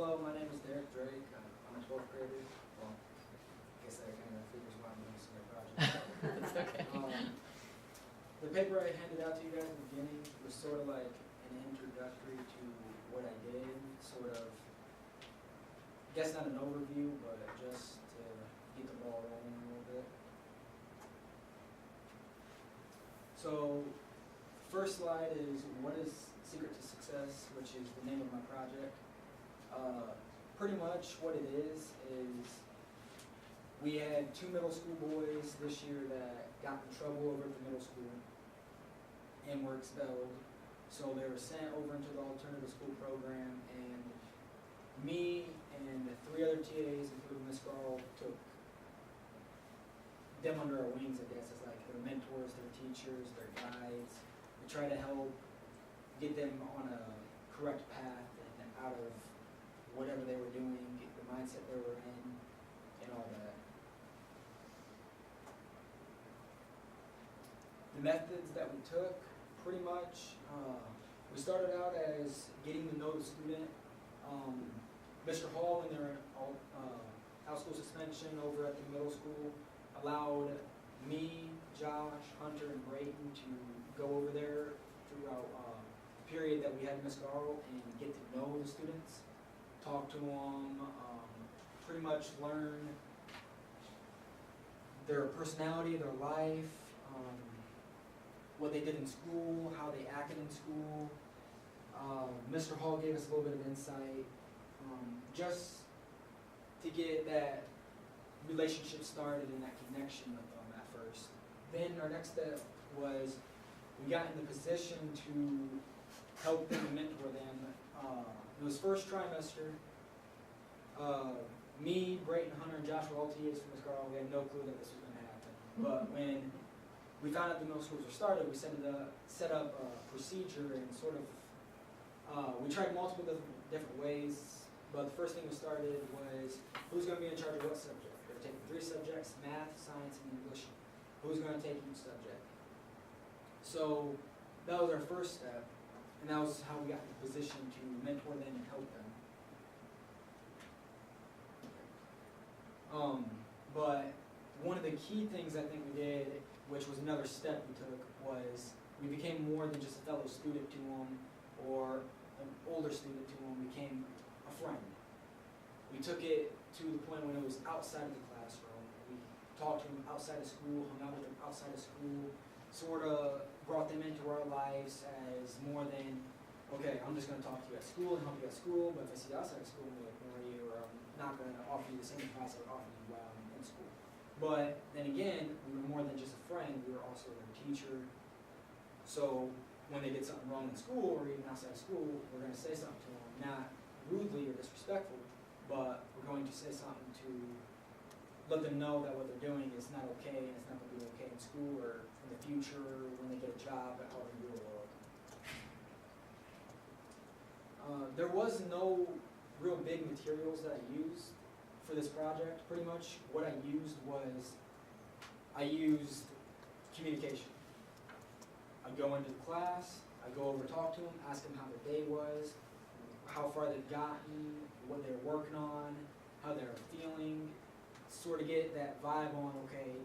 Hello, my name is Derek Drake. I'm a 12th grader. Well, I guess that kind of figures why I'm doing this senior project. That's okay. The paper I handed out to you guys at the beginning was sort of like an introductory to what I did, sort of, I guess not an overview, but just to get the ball rolling a little bit. So, first slide is what is Secret to Success, which is the name of my project. Pretty much what it is we had 2 middle school boys this year that got in trouble over at the middle school and were expelled. So they were sent over into the alternative school program, and me and the 3 other TAs, including Miss Garl, took them under our wings, I guess, as like their mentors, their teachers, their guides. We try to help get them on a correct path and out of whatever they were doing, get the mindset they were in, and all that. The methods that we took, pretty much, we started out as getting to know the student. Mr. Hall, when they were out school suspension over at the middle school, allowed me, Josh, Hunter, and Brayton to go over there throughout the period that we had Miss Garl and get to know the students, talk to them, pretty much learn their personality, their life, what they did in school, how they acted in school. Mr. Hall gave us a little bit of insight, just to get that relationship started and that connection with them at first. Then our next step was we got in the position to help them and mentor them. It was first trimester. Me, Brayton, Hunter, and Josh were all TAs for Ms. Garl. We had no clue that this was going to happen. But when we found out the middle schools were started, we set up a procedure and sort of, we tried multiple different ways, but the first thing we started was who's going to be in charge of what subject. We're taking 3 subjects, math, science, and English. Who's going to take each subject? So that was our first step, and that was how we got in the position to mentor them and help them. But one of the key things I think we did, which was another step we took, was we became more than just a fellow student to them or an older student to them. We became a friend. We took it to the point when it was outside of the classroom. We talked to them outside of school, hung out with them outside of school, sort of brought them into our lives as more than, okay, I'm just going to talk to you at school and help you at school, but if I see you outside of school, I'm going to ignore you, or I'm not going to offer you the same advice I would offer you while I'm in school. But then again, we were more than just a friend, we were also their teacher. So when they did something wrong in school or even outside of school, we're going to say something to them, not rudely or disrespectful, but we're going to say something to let them know that what they're doing is not okay, and it's not going to be okay in school or in the future when they get a job out in the real world. There was no real big materials that I used for this project. Pretty much what I used was, I used communication. I'd go into the class, I'd go over, talk to them, ask them how their day was, how far they've gotten, what they're working on, how they're feeling, sort of get that vibe on, okay,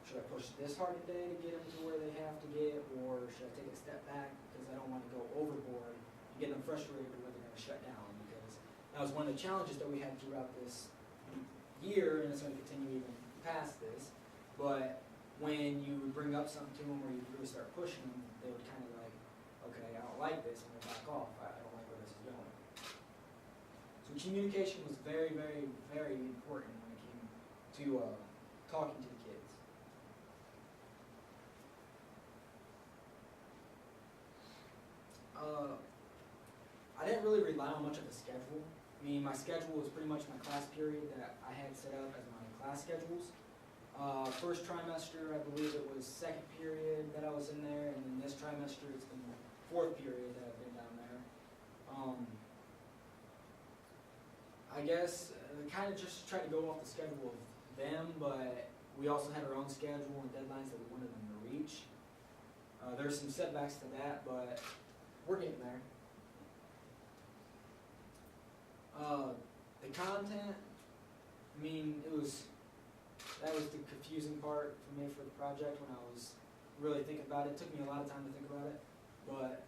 should I push this hard today to get them to where they have to get, or should I take a step back because I don't want to go overboard and get them frustrated where they're going to shut down, because that was one of the challenges that we had throughout this year, and it's going to continue even past this. But when you would bring up something to them or you really start pushing them, they would kind of like, okay, I don't like this, I'm going to back off. I don't like where this is going. So communication was very, very, very important when it came to talking to the kids. I didn't really rely on much of a schedule. I mean, my schedule was pretty much my class period that I had set up as my class schedules. First trimester, I believe it was 2nd period that I was in there, and then this trimester it's been the 4th period that I've been down there. I guess kind of just tried to go off the schedule of them, but we also had our own schedule and deadlines that we wanted them to reach. There's some setbacks to that, but we're getting there. content, I mean, that was the confusing part for me for the project when I was really thinking about it. It took me a lot of time to think about it, but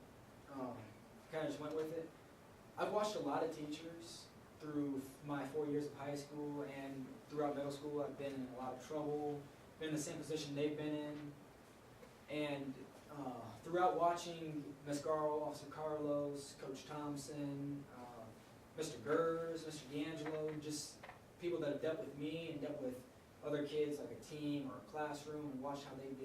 kind of just went with it. I've watched a lot of teachers through my 4 years of high school and throughout middle school. I've been in a lot of trouble, been in the same position they've been in, and throughout watching Ms. Garl, Officer Carlos, Coach Thompson, Mr. Gers, Mr. D'Angelo, just people that have dealt with me and dealt with other kids like a team or a classroom, and watched how they've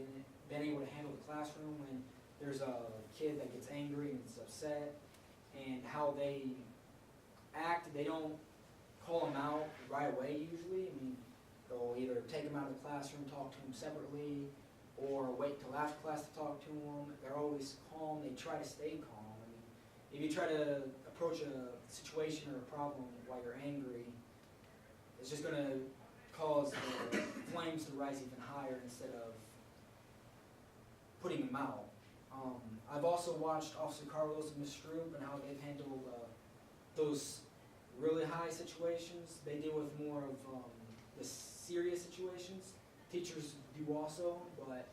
been able to handle the classroom when there's a kid that gets angry and is upset, and how they act. They don't call them out right away usually. I mean, they'll either take them out of the classroom, talk to them separately, or wait till after class to talk to them. They're always calm. They try to stay calm. I mean, if you try to approach a situation or a problem while you're angry, it's just going to cause the flames to rise even higher instead of putting them out. I've also watched Officer Carlos and Ms. Stroop and how they've handled those really high situations. They deal with more of the serious situations. Teachers do also, but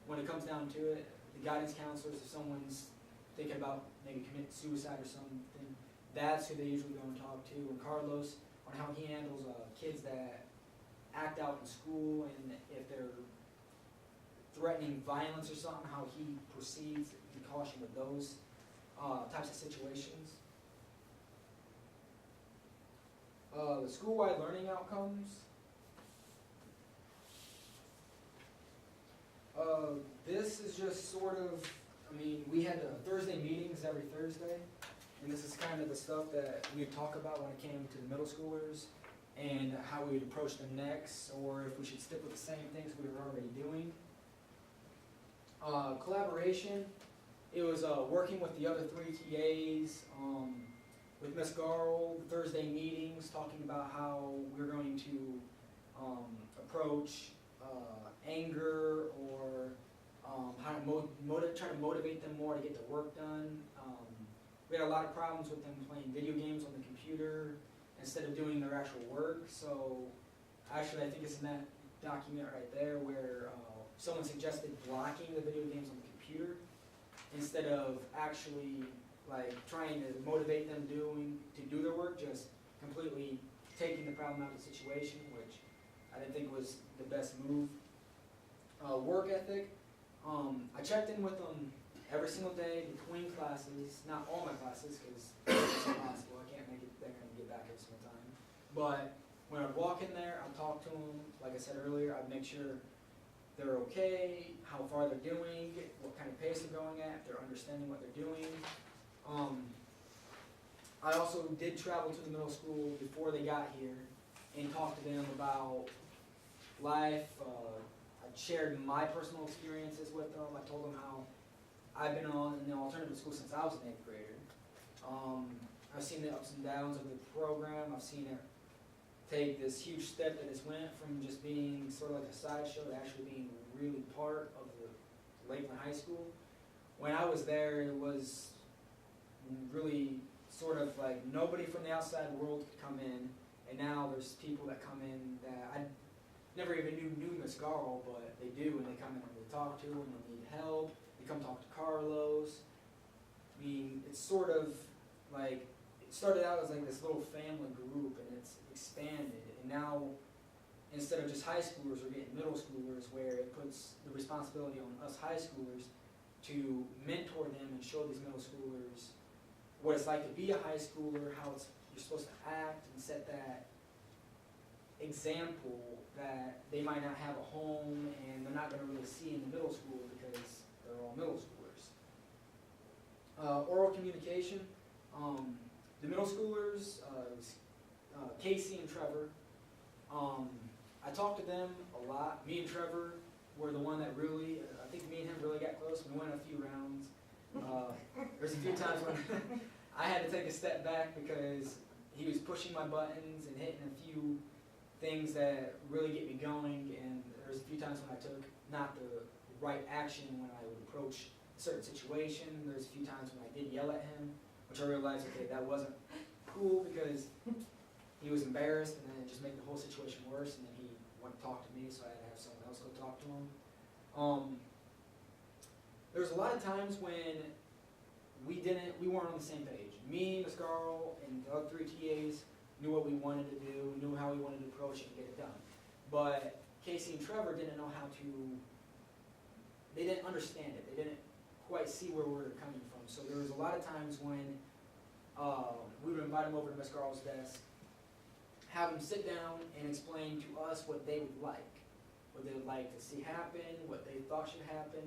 when it comes down to it, the guidance counselors, if someone's thinking about maybe committing suicide or something, that's who they usually go and talk to. And Carlos, on how he handles kids that act out in school, and if they're threatening violence or something, how he proceeds in caution with those types of situations. The school-wide learning outcomes. This is just sort of, I mean, we had Thursday meetings every Thursday, and this is kind of the stuff that we would talk about when it came to the middle schoolers, and how we would approach them next, or if we should stick with the same things we were already doing. Collaboration, it was working with the other 3 TAs, with Ms. Garl, Thursday meetings, talking about how we're going to approach anger, or how to try to motivate them more to get their work done. We had a lot of problems with them playing video games on the computer instead of doing their actual work. So actually, I think it's in that document right there where someone suggested blocking the video games on the computer instead of actually like trying to motivate them to do their work, just completely taking the problem out of the situation, which I didn't think was the best move. Work ethic, I checked in with them every single day between classes, not all my classes because it's impossible, I can't make it there and get back every single time. But when I'd walk in there, I'd talk to them, like I said earlier, I'd make sure they're okay, how far they're doing, what kind of pace they're going at, if they're understanding what they're doing. I also did travel to the middle school before they got here and talked to them about life. I shared my personal experiences with them. I told them how I've been on an alternative school since I was an 8th grader. I've seen the ups and downs of the program. I've seen it take this huge step that it's went from just being sort of like a sideshow to actually being really part of the Lakeland High School. When I was there, it was really sort of like nobody from the outside world could come in, and now there's people that come in that I never even knew Ms. Garl, but they do, and they come in and they talk to, and they need help. They come talk to Carlos. I mean, it's sort of like, it started out as like this little family group, and it's expanded, and now instead of just high schoolers, we're getting middle schoolers, where it puts the responsibility on us high schoolers to mentor them and show these middle schoolers what it's like to be a high schooler, how you're supposed to act, and set that example that they might not have a home and they're not going to really see in the middle school because they're all middle schoolers. Oral communication. The middle schoolers, Casey and Trevor, I talked to them a lot. Me and Trevor were the one that really, I think me and him really got close. We went a few rounds. There's a few times when I had to take a step back because he was pushing my buttons and hitting a few things that really get me going, and there's a few times when I took not the right action when I would approach a certain situation. There's a few times when I did yell at him, which I realized, okay, that wasn't cool because he was embarrassed, and then it just made the whole situation worse, and then he went to talk to me, so I had to have someone else go talk to him. There was a lot of times when we weren't on the same page. Me, Ms. Garl, and the other 3 TAs knew what we wanted to do, knew how we wanted to approach it and get it done. But Casey and Trevor didn't know how to, they didn't understand it. They didn't quite see where we were coming from. So there was a lot of times when we would invite them over to Ms. Garl's desk, have them sit down and explain to us what they would like to see happen, what they thought should happen,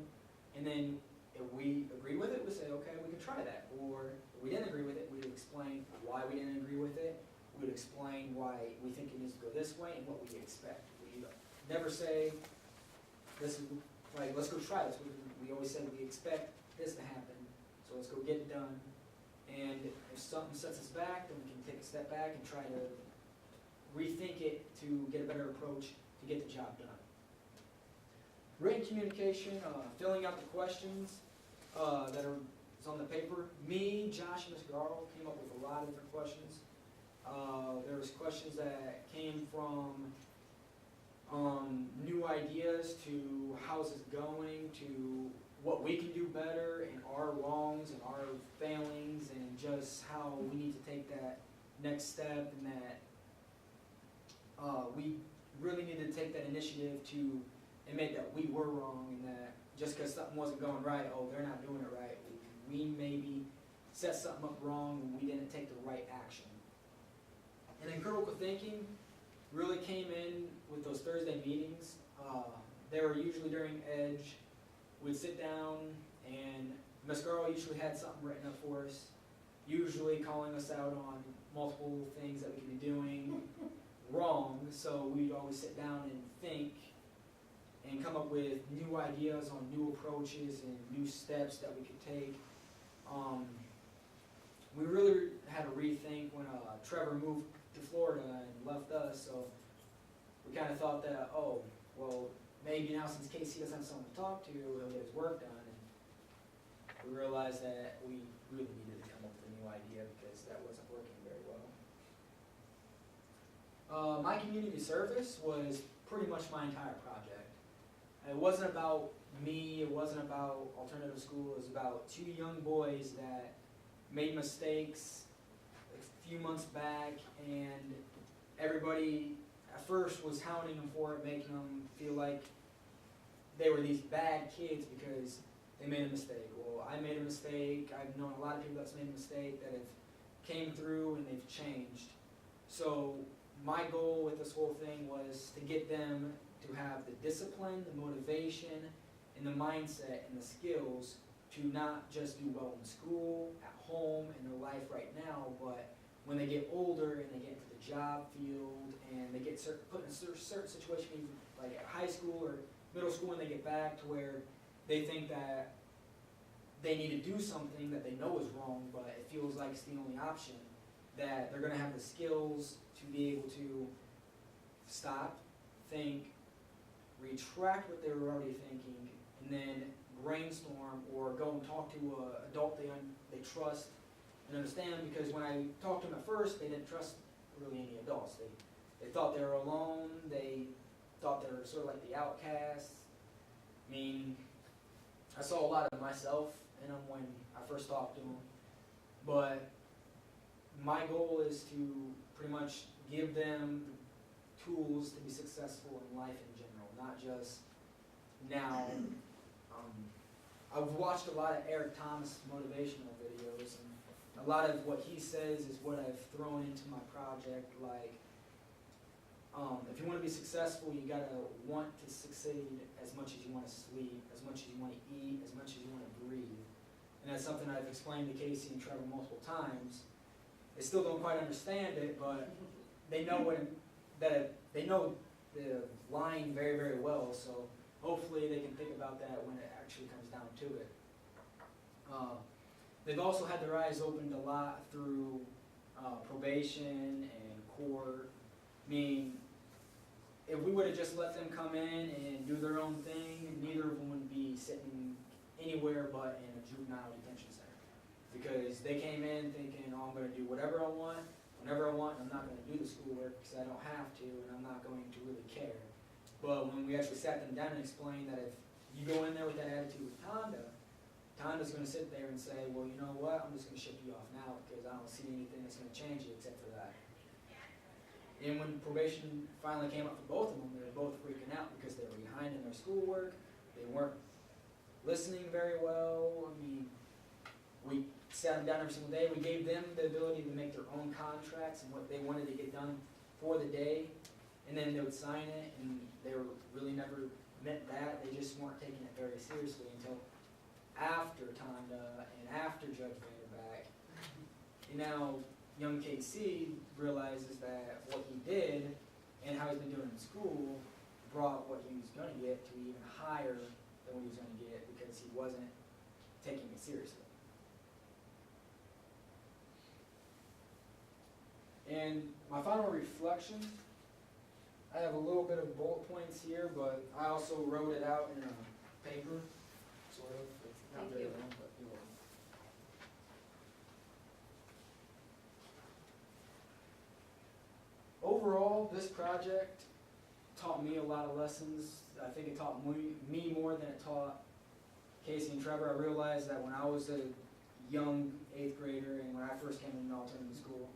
and then if we agreed with it, we'd say, okay, we can try that. Or if we didn't agree with it, we'd explain why we didn't agree with it. We'd explain why we think it needs to go this way and what we expect. We never say, this is like, let's go try this. We always say we expect this to happen, so let's go get it done. And if something sets us back, then we can take a step back and try to rethink it to get a better approach to get the job done. Written communication, filling out the questions that are on the paper. Me, Josh, and Ms. Garl came up with a lot of different questions. There was questions that came from new ideas to how's this going, to what we can do better, and our wrongs and our failings, and just how we need to take that next step, and that we really need to take that initiative to admit that we were wrong, and that just because something wasn't going right, oh, they're not doing it right. We maybe set something up wrong and we didn't take the right action. And then critical thinking really came in with those Thursday meetings. They were usually during Edge. We'd sit down, and Ms. Garl usually had something written up for us, usually calling us out on multiple things that we could be doing wrong. So we'd always sit down and think and come up with new ideas on new approaches and new steps that we could take. We really had to rethink when Trevor moved to Florida and left us, so we kind of thought that, oh, well, maybe now since Casey doesn't have someone to talk to, he'll get his work done. And we realized that we really needed to come up with a new idea because that wasn't working very well. My community service was pretty much my entire project. It wasn't about me, it wasn't about alternative school, it was about 2 young boys that made mistakes a few months back, and everybody at first was hounding them for it, making them feel like they were these bad kids because they made a mistake. Well, I made a mistake, I've known a lot of people that's made a mistake that have came through and they've changed. So my goal with this whole thing was to get them to have the discipline, the motivation, and the mindset and the skills to not just do well in school, at home, in their life right now, but when they get older and they get into the job field and they get put in a certain situation, like at high school or middle school, when they get back to where they think that they need to do something that they know is wrong, but it feels like it's the only option, that they're going to have the skills to be able to stop, think, retract what they were already thinking, and then brainstorm or go and talk to an adult they trust and understand. Because when I talked to them at first, they didn't trust really any adults. They thought they were alone. They thought they were sort of like the outcasts. I mean, I saw a lot of myself in them when I first talked to them. But my goal is to pretty much give them tools to be successful in life in general, not just now. I've watched a lot of Eric Thomas motivational videos, and a lot of what he says is what I've thrown into my project. Like, if you want to be successful, you gotta want to succeed as much as you want to sleep, as much as you want to eat, as much as you want to breathe. And that's something I've explained to Casey and Trevor multiple times. They still don't quite understand it, but they know they know the line very, very well. So hopefully they can think about that when it actually comes down to it. They've also had their eyes opened a lot through probation and court. I mean, if we would have just let them come in and do their own thing, neither of them would be sitting anywhere but in a juvenile detention center. Because they came in thinking, oh, I'm going to do whatever I want, whenever I want, and I'm not going to do the schoolwork because I don't have to, and I'm not going to really care. But when we actually sat them down and explained that if you go in there with that attitude with Tonda's going to sit there and say, well, you know what, I'm just going to ship you off now because I don't see anything that's going to change it except for that. And when probation finally came up for both of them, they were both freaking out because they were behind in their schoolwork. They weren't listening very well. I mean, we sat them down every single day. We gave them the ability to make their own contracts and what they wanted to get done for the day. And then they would sign it, and they were really never meant that. They just weren't taking it very seriously until after Tonda and after Judge Vanderback. And now young KC realizes that what he did and how he's been doing in school brought what he was going to get to even higher than what he was going to get because he wasn't taking it seriously. And my final reflection, I have a little bit of bullet points here, but I also wrote it out in a paper, sort of. It's not very long, but you will. Overall, this project taught me a lot of lessons. I think it taught me more than it taught Casey and Trevor. I realized that when I was a young 8th grader and when I first came into alternative school,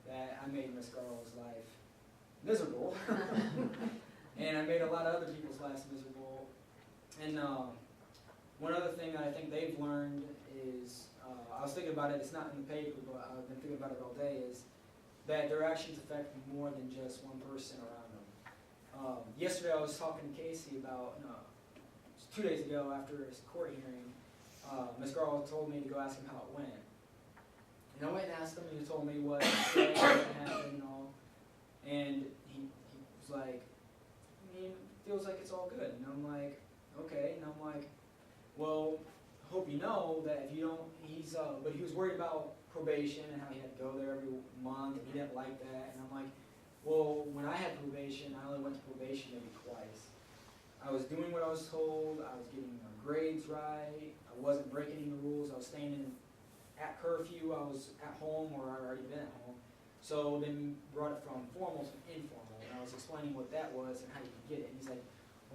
that I made Miss Garl's life miserable. And I made a lot of other people's lives miserable. And one other thing that I think they've learned is, I was thinking about it, it's not in the paper, but I've been thinking about it all day, is that their actions affect more than just one person around them. Yesterday I was talking to Casey about, 2 days ago after his court hearing, Ms. Garl told me to go ask him how it went. And I went and asked him, and he told me what happened and all. And he was like, I mean, it feels like it's all good. And I'm like, okay. And I'm like, well, hope you know that if you don't, but he was worried about probation and how he had to go there every month, and he didn't like that. And I'm like, well, when I had probation, I only went to probation maybe twice. I was doing what I was told, I was getting my grades right, I wasn't breaking any rules, I was staying in at curfew, I was at home or I'd already been at home. So then brought it from formal to informal, and I was explaining what that was and how you could get it. And he's like,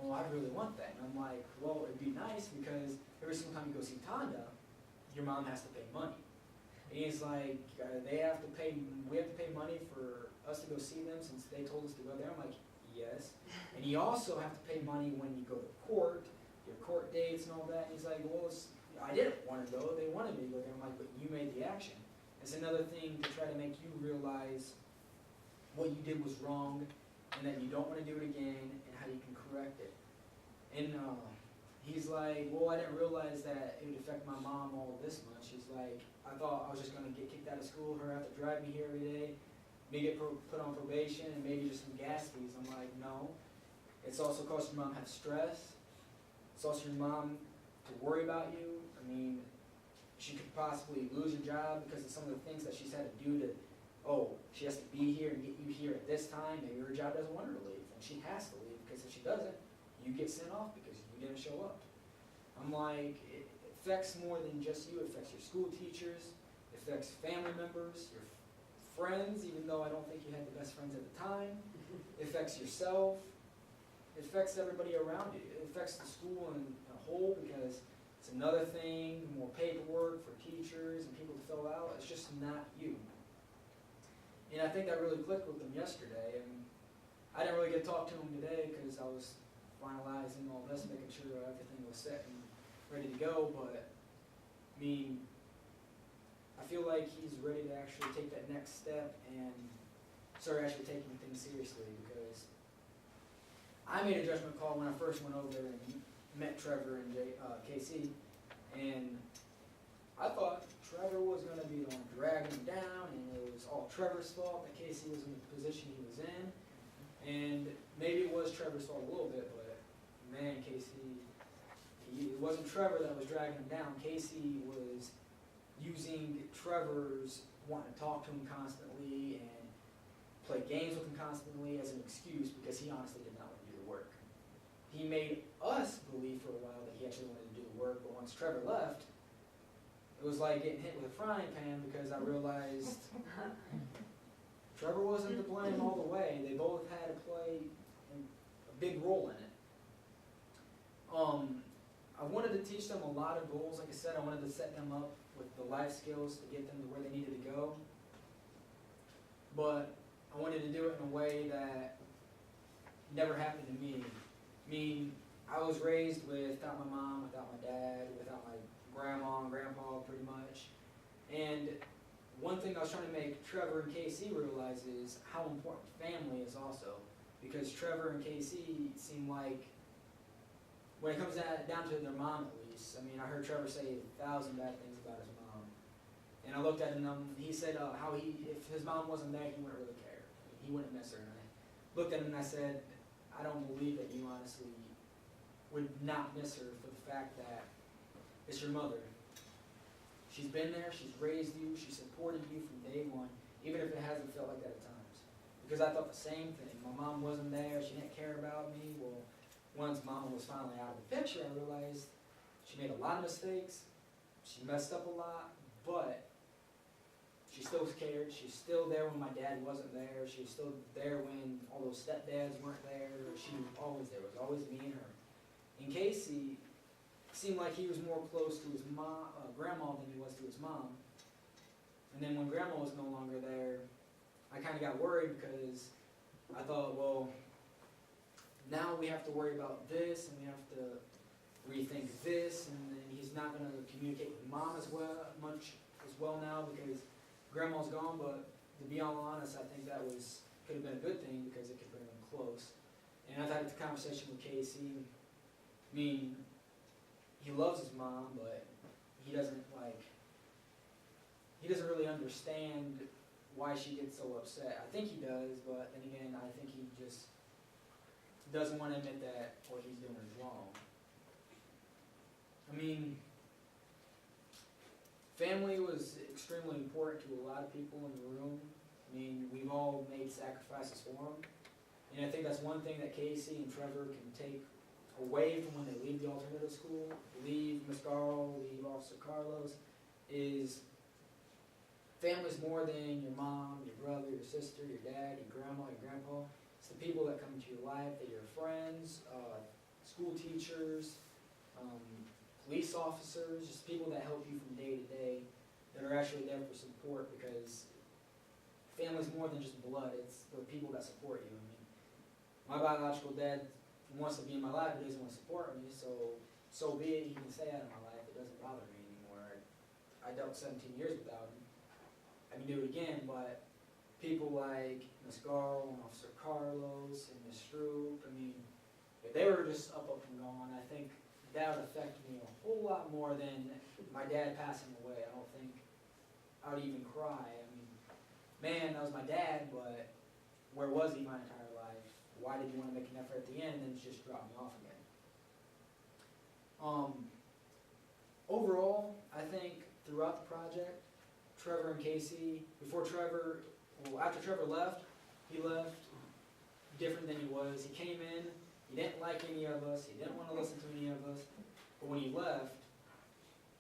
well, I really want that. And I'm like, well, it'd be nice because every single time you go see Tonda, your mom has to pay money. And he's like, we have to pay money for us to go see them since they told us to go there. I'm like, yes. And you also have to pay money when you go to court, your court dates and all that. And he's like, well, I didn't want to go. They wanted me to go there. I'm like, but you made the action. It's another thing to try to make you realize what you did was wrong and that you don't want to do it again and how you can correct it. And he's like, well, I didn't realize that it would affect my mom all this much. He's like, I thought I was just going to get kicked out of school, her have to drive me here every day, me get put on probation, and maybe just some gas fees. I'm like, no. It's also caused your mom to have stress. It's also your mom to worry about you. I mean, she could possibly lose her job because of some of the things that she's had to do to, she has to be here and get you here at this time. Maybe her job doesn't want her to leave, and she has to leave because if she doesn't, you get sent off because you didn't show up. I'm like, it affects more than just you. It affects your school teachers. It affects family members, your friends, even though I don't think you had the best friends at the time. It affects yourself. It affects everybody around you. It affects the school in a whole because it's another thing, more paperwork for teachers and people to fill out. It's just not you. And I think that really clicked with them yesterday. And I didn't really get to talk to them today because I was finalizing all this, making sure that everything was set and ready to go. But, I mean, I feel like he's ready to actually take that next step and start actually taking things seriously because I made a judgment call when I first went over there and met Trevor and KC, and I thought Trevor was going to be the one dragging him down, and it was all Trevor's fault that Casey was in the position he was in. And maybe it was Trevor's fault a little bit, but man, Casey, it wasn't Trevor that was dragging him down. Casey was using Trevor's wanting to talk to him constantly and play games with him constantly as an excuse because he honestly did not want to do the work. He made us believe for a while that he actually wanted to do the work, but once Trevor left, it was like getting hit with a frying pan because I realized Trevor wasn't to blame all the way. They both had to play a big role in it. I wanted to teach them a lot of goals. Like I said, I wanted to set them up with the life skills to get them to where they needed to go. But I wanted to do it in a way that never happened to me. I mean, I was raised without my mom, without my dad, without my grandma and grandpa, pretty much. And one thing I was trying to make Trevor and Casey realize is how important family is also. Because Trevor and Casey seem like, when it comes down to their mom at least, I mean, I heard Trevor say 1,000 bad things about his mom. And I looked at him, he said how if his mom wasn't there, he wouldn't really care. He wouldn't miss her. And I looked at him and I said, I don't believe that you honestly would not miss her for the fact that it's your mother. She's been there, she's raised you, she supported you from day one, even if it hasn't felt like that at times. Because I thought the same thing. My mom wasn't there, she didn't care about me. Well, once Mama was finally out of the picture, I realized she made a lot of mistakes, she messed up a lot, but she still cared. She's still there when my dad wasn't there. She was still there when all those stepdads weren't there. She was always there. It was always me and her. And Casey seemed like he was more close to his grandma than he was to his mom. And then when grandma was no longer there, I kind of got worried because I thought, well, now we have to worry about this, and we have to rethink this, and then he's not going to communicate with mom as well now because grandma's gone. But to be all honest, I think that could have been a good thing because it could bring them close. And I've had a conversation with Casey. I mean, he loves his mom, but he doesn't really understand why she gets so upset. I think he does, but then again, I think he just doesn't want to admit that what he's doing is wrong. I mean, family was extremely important to a lot of people in the room. I mean, we've all made sacrifices for them. And I think that's one thing that Casey and Trevor can take away from when they leave the alternative school, leave Miss Garl, leave Officer Carlos, is family's more than your mom, your brother, your sister, your dad, your grandma, your grandpa. It's the people that come into your life, that your friends, school teachers, police officers, just people that help you from day to day, that are actually there for support, because family's more than just blood. It's the people that support you. I mean, my biological dad wants to be in my life, but doesn't want to support me, so be it. He can stay out of my life. It doesn't bother me anymore. I dealt 17 years without him. I can do it again, but people like Miss Garl and Officer Carlos and Miss Stroop, I mean, if they were just up and gone, I think that would affect me a whole lot more than my dad passing away. I don't think I would even cry. I mean, man, that was my dad, but where was he my entire life? Why did you want to make an effort at the end and then just drop me off again? Overall, I think throughout the project, Trevor and Casey, after Trevor left, he left different than he was. He came in, he didn't like any of us, he didn't want to listen to any of us, but when he left,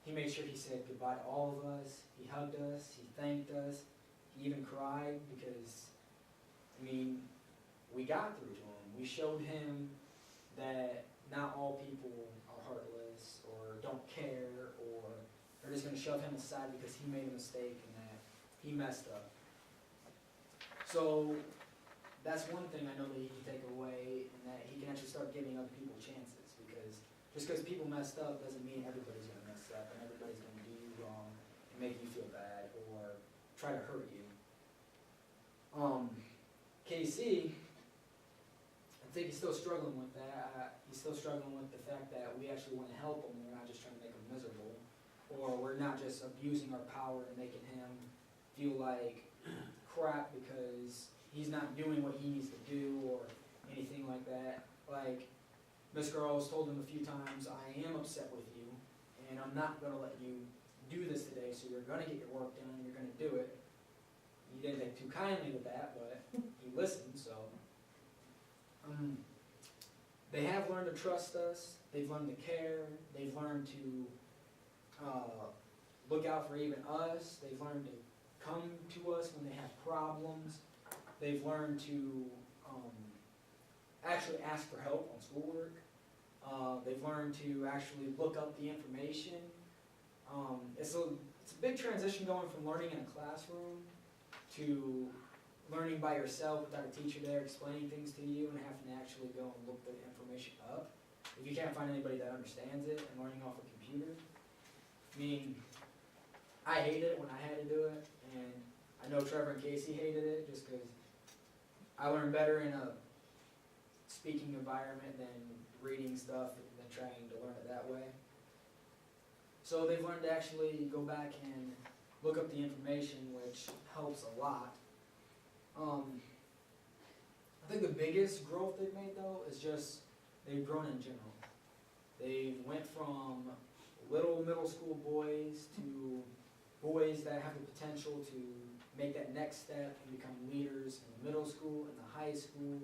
he made sure he said goodbye to all of us, he hugged us, he thanked us, he even cried because, I mean, we got through to him. We showed him that not all people are heartless or don't care or are just going to shove him aside because he made a mistake and that he messed up. So that's one thing I know that he can take away, and that he can actually start giving other people chances, because just because people messed up doesn't mean everybody's going to mess up and everybody's going to do you wrong and make you feel bad or try to hurt you. KC, I think he's still struggling with that. He's still struggling with the fact that we actually want to help him. We're not just trying to make him miserable, or we're not just abusing our power and making him feel like crap because he's not doing what he needs to do or anything like that. Like, Miss Girls told him a few times, I am upset with you, and I'm not going to let you do this today, so you're going to get your work done, and you're going to do it. He didn't take too kindly with that, but he listened, so. They have learned to trust us, they've learned to care, they've learned to look out for even us, they've learned to come to us when they have problems. They've learned to actually ask for help on schoolwork. They've learned to actually look up the information. It's a big transition going from learning in a classroom to learning by yourself without a teacher there explaining things to you and having to actually go and look the information up. If you can't find anybody that understands it and learning off a computer. I mean, I hated it when I had to do it, and I know Trevor and Casey hated it just because I learned better in a speaking environment than reading stuff and then trying to learn it that way. So they've learned to actually go back and look up the information, which helps a lot. I think the biggest growth they've made though is just they've grown in general. They went from little middle school boys to boys that have the potential to make that next step and become leaders in the middle school, in the high school,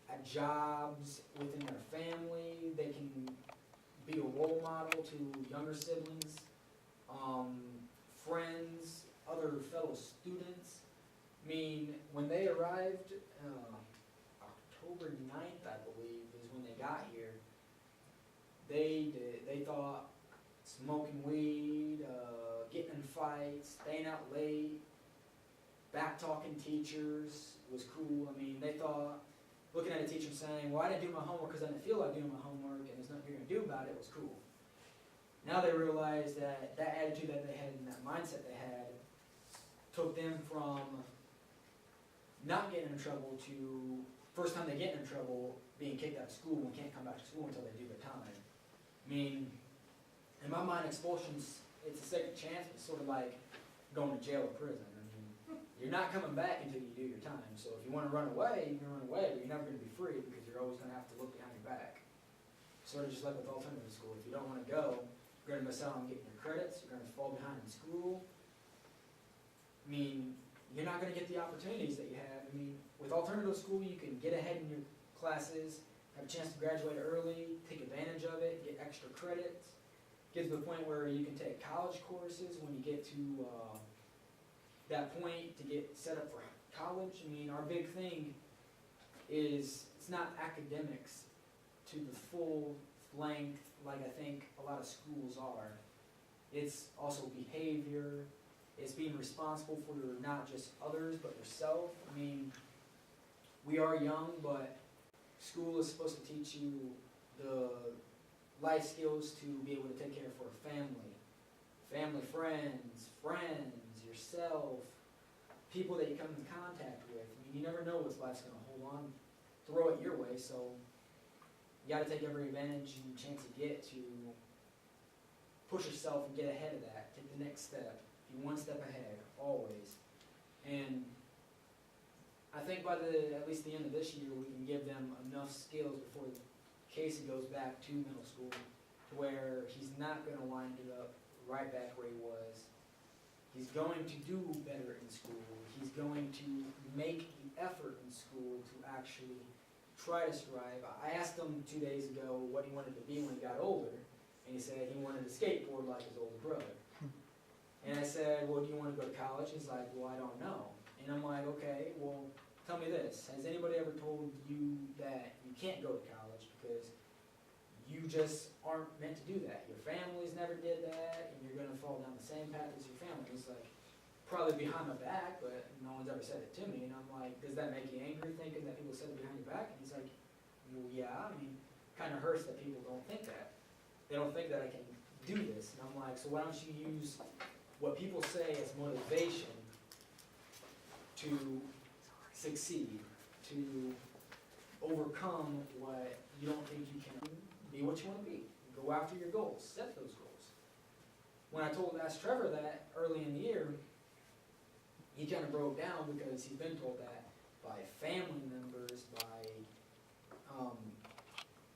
at jobs within their family. They can be a role model to younger siblings, friends, other fellow students. I mean, when they arrived, October 9th, I believe, is when they got here, they thought smoking weed, getting in fights, staying out late, back-talking teachers was cool. I mean, they thought looking at a teacher saying, well, I didn't do my homework because I didn't feel like doing my homework and there's nothing you're going to do about it was cool. Now they realize that that attitude that they had and that mindset they had took them from not getting in trouble to first time they get in trouble being kicked out of school and can't come back to school until they do their time. I mean, in my mind, expulsion's, it's a second chance, but it's sort of like going to jail or prison. I mean, you're not coming back until you do your time. So if you want to run away, you can run away, but you're never going to be free because you're always going to have to look behind your back. Sort of just like with alternative school. If you don't want to go, you're going to miss out on getting your credits, you're going to fall behind in school. I mean, you're not going to get the opportunities that you have. I mean, with alternative school, you can get ahead in your classes, have a chance to graduate early, take advantage of it, get extra credits. Get to the point where you can take college courses when you get to that point to get set up for college. I mean, our big thing is it's not academics to the full length like I think a lot of schools are. It's also behavior. It's being responsible for not just others, but yourself. I mean, we are young, but school is supposed to teach you the life skills to be able to take care of for a family, friends, yourself, people that you come in contact with. I mean, you never know what life's going to hold on, throw it your way, so you got to take every advantage and chance you get to push yourself and get ahead of that, take the next step. Be one step ahead, always. And I think by at least the end of this year, we can give them enough skills before Casey goes back to middle school to where he's not going to wind it up right back where he was. He's going to do better in school. He's going to make the effort in school to actually try to strive. I asked him 2 days ago what he wanted to be when he got older, and he said he wanted to skateboard like his older brother. And I said, well, do you want to go to college? He's like, well, I don't know. And I'm like, okay, well, tell me this. Has anybody ever told you that you can't go to college because you just aren't meant to do that? Your families never did that, and you're going to fall down the same path as your family. He's like, probably behind my back, but no one's ever said it to me. And I'm like, does that make you angry thinking that people said it behind your back? And he's like, well, yeah, I mean, kind of hurts that people don't think that. They don't think that I can do this. And I'm like, so why don't you use what people say as motivation to succeed, to overcome what you don't think you can be what you want to be. Go after your goals, set those goals. When I asked Trevor that early in the year, he kind of broke down because he's been told that by family members, by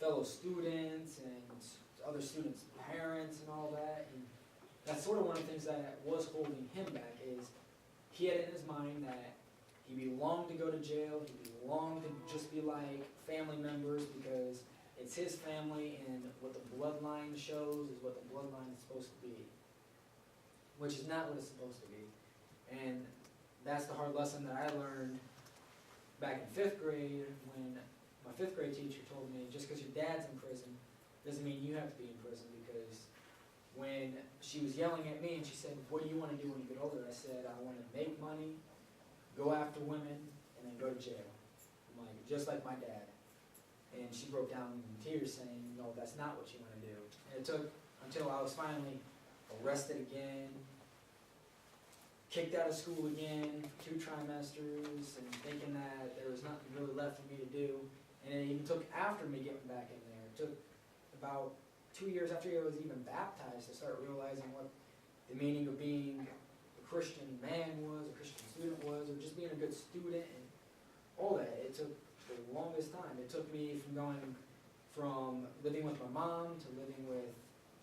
fellow students and other students' parents and all that. And that's sort of one of the things that was holding him back is he had in his mind that he belonged to go to jail, he belonged to just be like family members because it's his family and what the bloodline shows is what the bloodline is supposed to be, which is not what it's supposed to be. And that's the hard lesson that I learned back in 5th grade when my 5th grade teacher told me, just because your dad's in prison doesn't mean you have to be in prison, because when she was yelling at me and she said, what do you want to do when you get older? I said, I want to make money, go after women, and then go to jail. I'm like, just like my dad. And she broke down in tears saying, no, that's not what you want to do. And it took until I was finally arrested again, kicked out of school again for 2 trimesters, and thinking that there was nothing really left for me to do. And it even took after me getting back in there. It took about 2 years after I was even baptized to start realizing what the meaning of being a Christian man was, a Christian student was, or just being a good student, and all that. It took the longest time. It took me from going from living with my mom to living with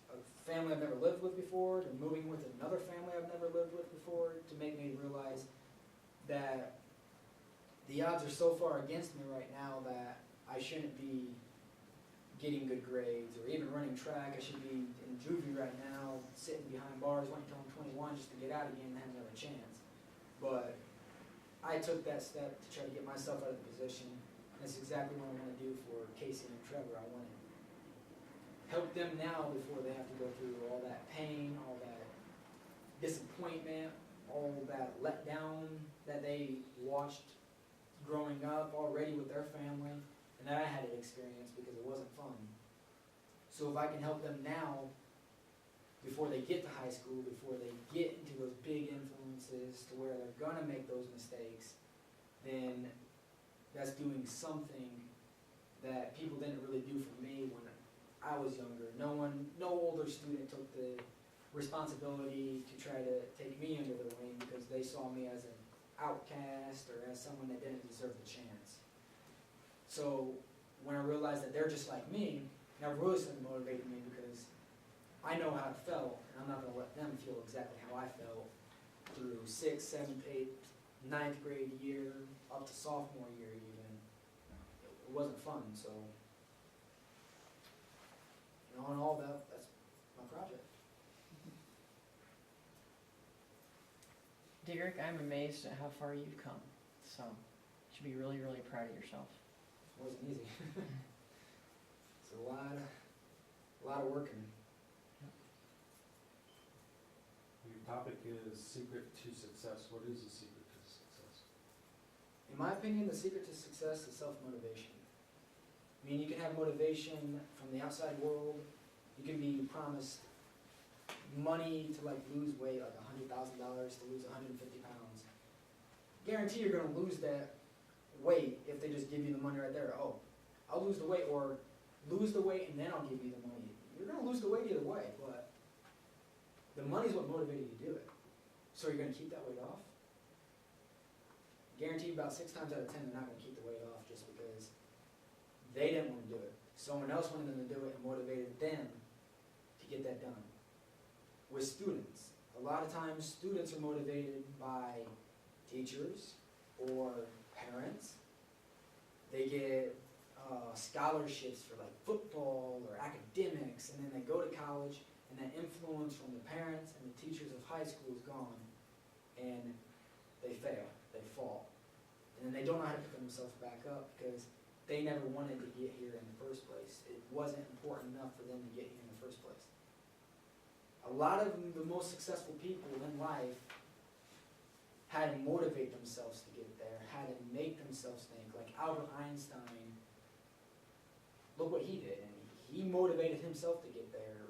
a family I've never lived with before, to moving with another family I've never lived with before, to make me realize that the odds are so far against me right now that I shouldn't be getting good grades or even running track. I should be in juvie right now, sitting behind bars waiting until I'm 21 just to get out again and have another chance. But I took that step to try to get myself out of the position, and that's exactly what I want to do for Casey and Trevor. I want to help them now before they have to go through all that pain, all that disappointment, all that letdown that they watched growing up already with their family, and that I had to experience because it wasn't fun. So if I can help them now, before they get to high school, before they get into those big influences to where they're gonna make those mistakes, then that's doing something that people didn't really do for me when I was younger. No older student took the responsibility to try to take me under their wing because they saw me as an outcast or as someone that didn't deserve the chance. So when I realized that they're just like me, that really started motivating me because I know how it felt, and I'm not going to let them feel exactly how I felt through 6th, 7th, 8th, 9th grade year, up to sophomore year even. It wasn't fun, so all in all, that's my project. Derek, I'm amazed at how far you've come, so you should be really, really proud of yourself. It wasn't easy. It's a lot of working. Your topic is secret to success. What is the secret to success? In my opinion, the secret to success is self-motivation. I mean, you can have motivation from the outside world. You can be promised money to like lose weight, like $100,000 to lose 150 pounds. Guarantee you're going to lose that weight if they just give you the money right there. Oh, I'll lose the weight, or lose the weight and then I'll give you the money. You're going to lose the weight either way, but the money's what motivated you to do it. So you're going to keep that weight off? Guarantee about 6 times out of 10 they're not going to keep the weight off just because they didn't want to do it. Someone else wanted them to do it and motivated them to get that done. With students, a lot of times students are motivated by teachers or parents. They get scholarships for like football or academics, and then they go to college, and that influence from the parents and the teachers of high school is gone, and they fail, they fall. And then they don't know how to pick themselves back up because they never wanted to get here in the first place. It wasn't important enough for them to get here in the first place. A lot of the most successful people in life had to motivate themselves to get there, had to make themselves think. Like Albert Einstein, look what he did, and he motivated himself to get there.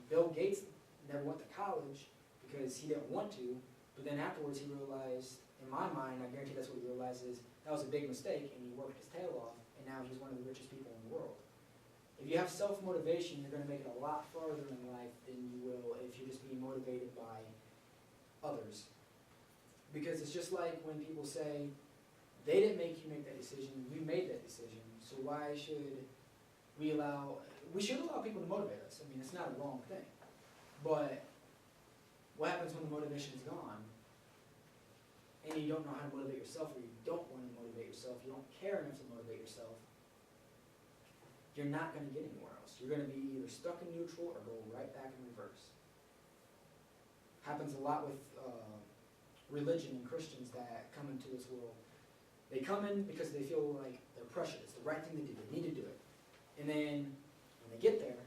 Bill Gates never went to college because he didn't want to, but then afterwards he realized, in my mind, I guarantee that's what he realized, is that was a big mistake, and he worked his tail off, and now he's one of the richest people in the world. If you have self-motivation, you're going to make it a lot farther in life than you will if you're just being motivated by others. Because it's just like when people say, they didn't make you make that decision, you made that decision, so why should we allow people to motivate us. I mean, it's not a wrong thing. But what happens when the motivation is gone and you don't know how to motivate yourself, or you don't want to motivate yourself, you don't care enough to motivate yourself? You're not going to get anywhere else. You're going to be either stuck in neutral or go right back in reverse. Happens a lot with religion and Christians that come into this world. They come in because they feel like they're pressured. It's the right thing to do. They need to do it. And then when they get there,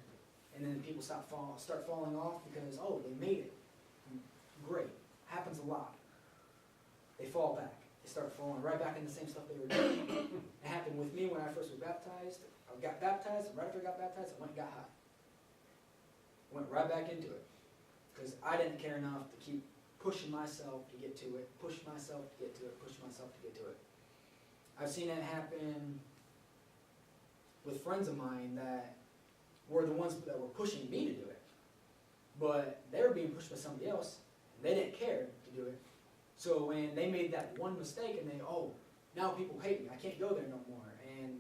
and then people start falling off because, oh, they made it. Great. Happens a lot. They fall back. They start falling right back into the same stuff they were doing. It happened with me when I first was baptized. I got baptized, and right after I got baptized, I went and got high. Went right back into it. Because I didn't care enough to keep pushing myself to get to it, push myself to get to it, push myself to get to it. I've seen that happen with friends of mine that were the ones that were pushing me to do it. But they were being pushed by somebody else, and they didn't care to do it. So when they made that one mistake and they, oh, now people hate me, I can't go there no more. And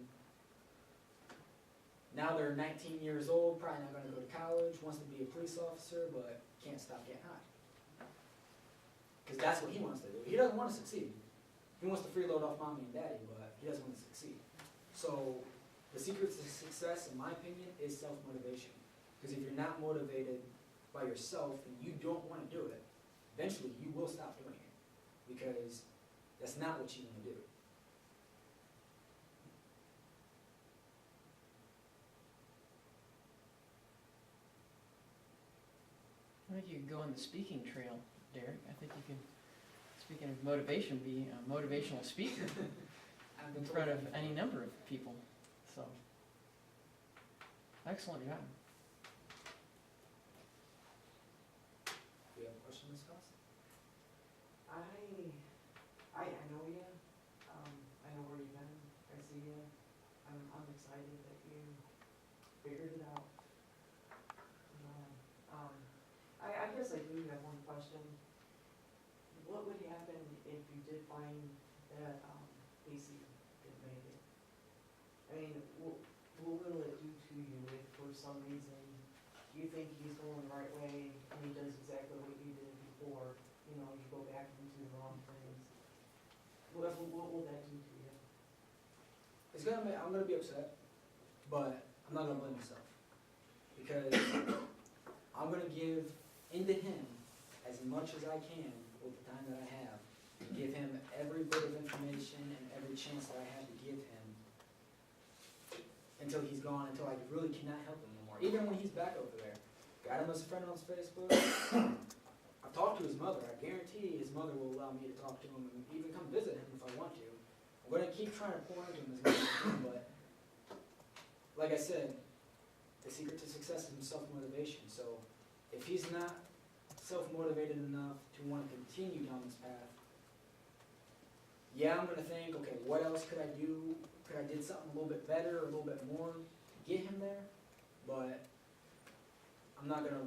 now they're 19 years old, probably not going to go to college, wants to be a police officer, but can't stop getting high. Because that's what he wants to do. He doesn't want to succeed. He wants to freeload off mommy and daddy, but he doesn't want to succeed. So the secret to success, in my opinion, is self-motivation. Because if you're not motivated by yourself and you don't want to do it, eventually you will stop doing it. Because that's not what you want to do. I think you could go on the speaking trail, Derek. I think you can, speaking of motivation, be a motivational speaker I've in been front told of that any before. number of people. So, excellent job. Do you have a question, Ms. Costa? I know you, I know where you've been, I see you, I'm excited that you figured it out. I guess I do have one question. What would happen if you did find that, Casey didn't make it? I mean, what will it do to you if for some reason you think he's going the right way and he does exactly what you did before, you know, you go back into the wrong things? What will that do to you? It's gonna make, I'm gonna be upset, but I'm not gonna blame myself. Because I'm gonna give into him as much as I can with the time that I have. Give him every bit of information and every chance that I have to give him until he's gone, until I really cannot help him anymore. Even when he's back over there. Got him as a friend on Facebook. I've talked to his mother. I guarantee his mother will allow me to talk to him and even come visit him if I want to. I'm going to keep trying to pour into him as much as I can, but like I said, the secret to success is self-motivation. So if he's not self-motivated enough to want to continue down this path, yeah, I'm going to think, okay, what else could I do? Could I did something a little bit better or a little bit more to get him there? But I'm not going to,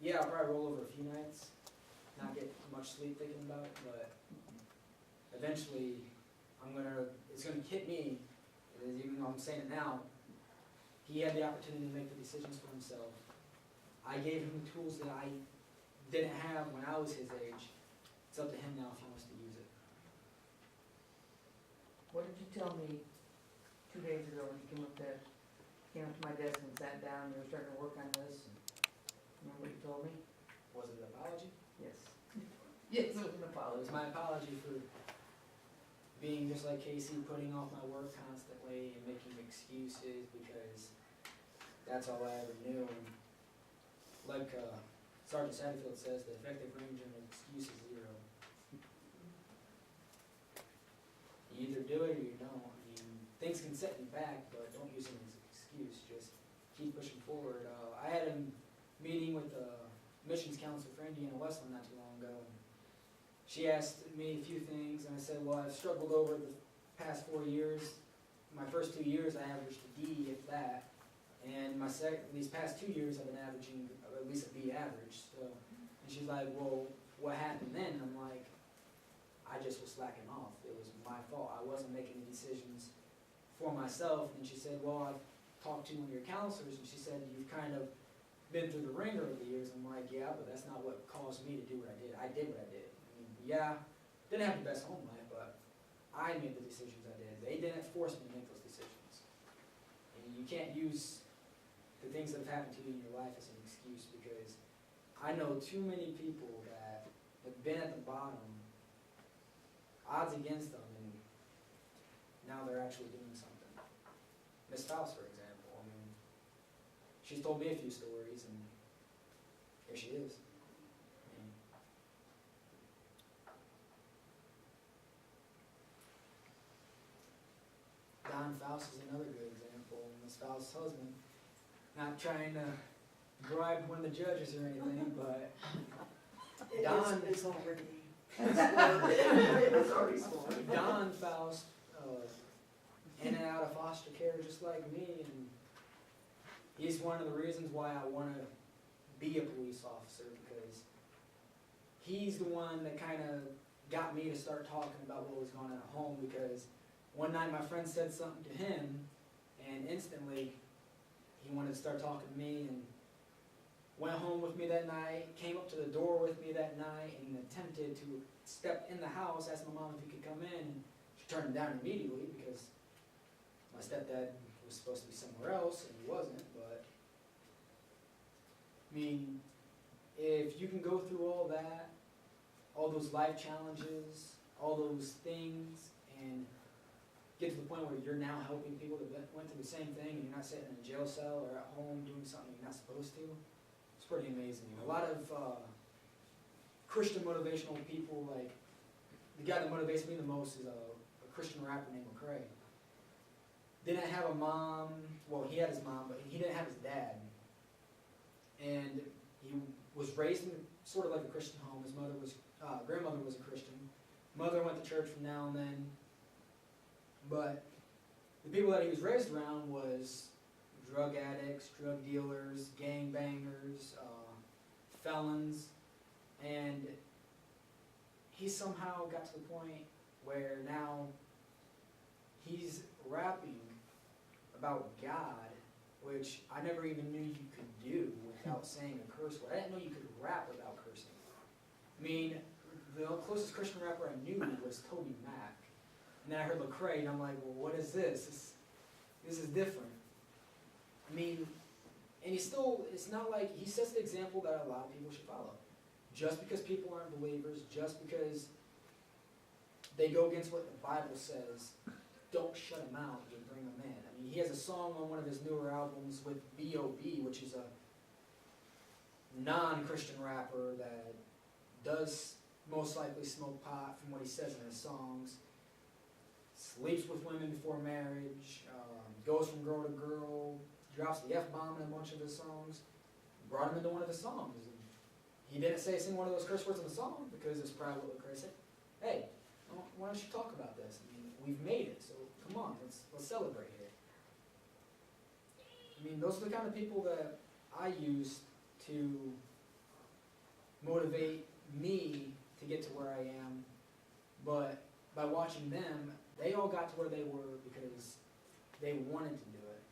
yeah, I'll probably roll over a few nights, not get much sleep thinking about it, but eventually it's going to hit me, even though I'm saying it now. He had the opportunity to make the decisions for himself. I gave him the tools that I didn't have when I was his age. It's up to him now if he wants to use it. What did you tell me 2 days ago when you came up to my desk and sat down, you were starting to work on this? Remember what you told me? Was it an apology? Yes. Yes, it was It an apology. was my apology for being just like Casey, putting off my work constantly and making excuses because that's all I ever knew. And like Sergeant Satterfield says, the effective range of an excuse is 0. You either do it or you don't. I mean, things can set you back, but don't use them as an excuse. Just keep pushing forward. I had a meeting with the missions council for Indiana Westland not too long ago. And she asked me a few things, and I said, well, I've struggled over the past 4 years. My first 2 years, I averaged a D, if that. And these past 2 years, I've been averaging at least a B average. So, and she's like, well, what happened then? And I'm like, I just was slacking off. It was my fault. I wasn't making the decisions for myself. And she said, well, I've talked to one of your counselors, and she said, you've kind of been through the ringer over the years. I'm like, yeah, but that's not what caused me to do what I did. I did what I did. I mean, yeah, didn't have the best home life, but I made the decisions I did. They didn't force me to make those decisions. And you can't use the things that have happened to you in your life as an excuse, because I know too many people that have been at the bottom odds against them, and now they're actually doing something. Miss Faust, for example, I mean, she's told me a few stories, and here she is. I mean, Don Faust is another good example. Miss Faust's husband, not trying to bribe one of the judges or anything, but Don- It's already, it's already spoiled. Don Faust, in and out of foster care just like me, and he's one of the reasons why I want to be a police officer, because he's the one that kind of got me to start talking about what was going on at home, because one night my friend said something to him, and instantly he wanted to start talking to me, and went home with me that night, came up to the door with me that night, and attempted to step in the house, asked my mom if he could come in, and she turned him down immediately, because my stepdad was supposed to be somewhere else, and he wasn't, but, I mean, if you can go through all that, all those life challenges, all those things, and get to the point where you're now helping people that went through the same thing, and you're not sitting in a jail cell or at home doing something you're not supposed to, it's pretty amazing. A lot of Christian motivational people, like, the guy that motivates me the most is a Christian rapper named Lecrae. Didn't have a mom, well, he had his mom, but he didn't have his dad. And he was raised in sort of like a Christian home. His mother was, grandmother was a Christian. Mother went to church from now and then. But the people that he was raised around was drug addicts, drug dealers, gang bangers, felons. And he somehow got to the point where now he's rapping about God, which I never even knew you could do without saying a curse word. I didn't know you could rap without cursing. I mean, the closest Christian rapper I knew was Toby Mac. And then I heard Lecrae, and I'm like, well, what is this? This is different. I mean, and he still, it's not like, he sets the example that a lot of people should follow. Just because people aren't believers, just because they go against what the Bible says, don't shut them out, you bring them in. I mean, he has a song on one of his newer albums with B.O.B., which is a non-Christian rapper that does most likely smoke pot from what he says in his songs, sleeps with women before marriage, goes from girl to girl, drops the F-bomb in a bunch of his songs, brought him into one of his songs. And he didn't say a single one of those curse words in the song because it's probably what Lecrae said. Hey, why don't you talk about this? I mean, we've made it, so come on, let's celebrate it. I mean, those are the kind of people that I use to motivate me to get to where I am, but by watching them, they all got to where they were because they wanted to do it.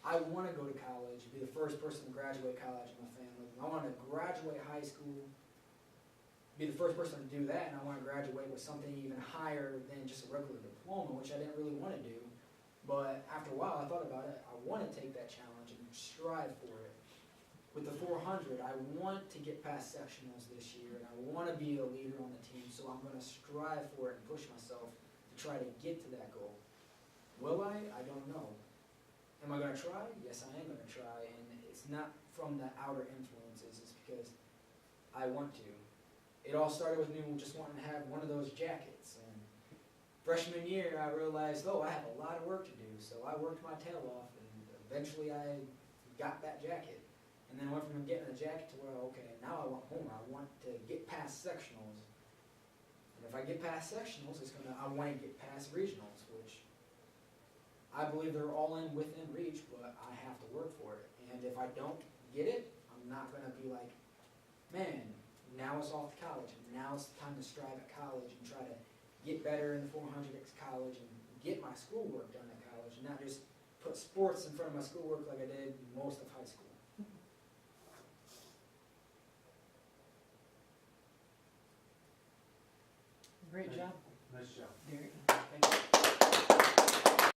I want to go to college, be the first person to graduate college in my family. I want to graduate high school, be the first person to do that, and I want to graduate with something even higher than just a regular diploma, which I didn't really want to do. But after a while, I thought about it. I want to take that challenge and strive for it. With the 400, I want to get past sectionals this year, and I want to be a leader on the team, so I'm going to strive for it and push myself to try to get to that goal. Will I? I don't know. Am I going to try? Yes, I am going to try, and it's not from the outer influences, it's because I want to. It all started with me just wanting to have one of those jackets, and freshman year I realized, oh, I have a lot of work to do, so I worked my tail off, and eventually I got that jacket. And then went from getting a jacket to where, okay, now I want more. I want to get past sectionals. And if I get past sectionals, I want to get past regionals, which I believe they're all within reach, but I have to work for it. And if I don't get it, I'm not going to be like, man, now it's off to college. And now it's time to strive at college and try to get better in the 400 at college and get my schoolwork done at college and not just put sports in front of my schoolwork like I did most of high school.